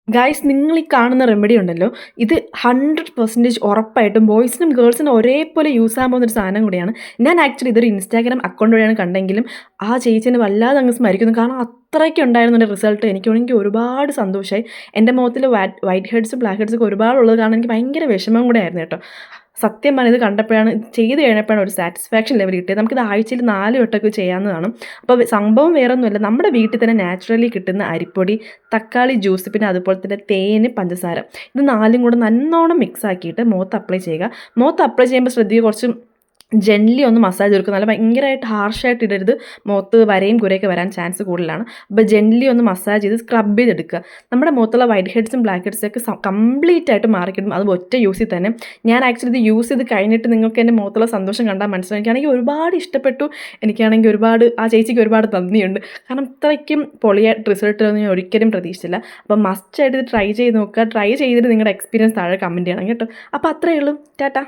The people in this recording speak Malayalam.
ഗായ്സ് നിങ്ങൾ ഈ കാണുന്ന റെമഡി ഉണ്ടല്ലോ, ഇത് 100% ഉറപ്പായിട്ടും ബോയ്സിനും ഗേൾസിനും ഒരേപോലെ യൂസ് ആകാൻ പോകുന്നൊരു സാധനം കൂടിയാണ്. ഞാൻ ആക്ച്വലി ഇതൊരു ഇൻസ്റ്റാഗ്രാം അക്കൗണ്ട് വഴിയാണ് കണ്ടെങ്കിലും ആ ചേച്ചീനെ വല്ലാതെ അങ്ങ് സ്മരിക്കുന്നു. കാരണം അത്രയ്ക്ക് ഉണ്ടായിരുന്ന റിസൾട്ട് എനിക്ക് ഒരുപാട് സന്തോഷമായി. എൻ്റെ മുഖത്തിൽ വൈറ്റ് ഹെഡ്സും ബ്ലാക്ക് ഹെഡ്സൊക്കെ ഒരുപാടുള്ളത് കാരണം എനിക്ക് ഭയങ്കര വിഷമം കൂടെ ആയിരുന്നു കേട്ടോ. സത്യം പറഞ്ഞാൽ ഇത് കണ്ടപ്പോഴാണ്, ഇത് ചെയ്ത് കഴിഞ്ഞപ്പോഴാണ് ഒരു സാറ്റിസ്ഫാക്ഷൻ ലെവൽ കിട്ടിയത്. നമുക്കിത് ആഴ്ചയിൽ 4 വട്ടമൊക്കെ ചെയ്യാവുന്നതാണ്. അപ്പോൾ സംഭവം വേറൊന്നുമല്ല, നമ്മുടെ വീട്ടിൽ തന്നെ നാച്ചുറലി കിട്ടുന്ന അരിപ്പൊടി, തക്കാളി ജ്യൂസ്, പിന്നെ അതുപോലെ തന്നെ തേന്, പഞ്ചസാര, ഇത് 4ഉം കൂടെ നല്ലോണം മിക്സ് ആക്കിയിട്ട് മുഖത്ത് അപ്ലൈ ചെയ്യുക. മുഖത്ത് അപ്ലൈ ചെയ്യുമ്പോൾ ശ്രദ്ധിക്കുക, കുറച്ച് ജെൻലി ഒന്ന് മസാജ് കൊടുക്കുക. നല്ല ഭയങ്കരമായിട്ട് ഹാർഷായിട്ട് ഇടരുത്, മുഖത്ത് വരയും കുരയൊക്കെ വരാൻ ചാൻസ് കൂടുതലാണ്. അപ്പോൾ ജെൻലി ഒന്ന് മസാജ് ചെയ്ത് സ്ക്രബ് ചെയ്തെടുക്കുക. നമ്മുടെ മുഖത്തുള്ള വൈറ്റ് ഹെഡ്സും ബ്ലാക്ക് ഹെഡ്സൊക്കെ കംപ്ലീറ്റ് ആയിട്ട് മാറിക്കിട്ടും, അത് ഒറ്റ യൂസിൽ തന്നെ. ഞാൻ ആക്ച്വലി ഇത് യൂസ് ചെയ്ത് കഴിഞ്ഞിട്ട് നിങ്ങൾക്ക് എൻ്റെ മുഖത്തുള്ള സന്തോഷം കണ്ടാൽ മനസ്സിലാവും. എനിക്കാണെങ്കിൽ ഒരുപാട് ഇഷ്ടപ്പെട്ടു. എനിക്കാണെങ്കിൽ ഒരുപാട്, ആ ചേച്ചിക്ക് ഒരുപാട് നന്ദിയുണ്ട്. കാരണം ഇത്രയ്ക്കും പൊളിയായിട്ട് റിസൾട്ട് ഞാൻ ഒരിക്കലും പ്രതീക്ഷിച്ചില്ല. അപ്പം മസ്റ്റായിട്ട് ഇത് ട്രൈ ചെയ്ത് നോക്കുക. ട്രൈ ചെയ്തിട്ട് നിങ്ങളുടെ എക്സ്പീരിയൻസ് താഴെ കമൻറ്റ് ചെയ്യണം കേട്ടോ. അപ്പോൾ അത്രയേ ഉള്ളൂ. ടാറ്റാ.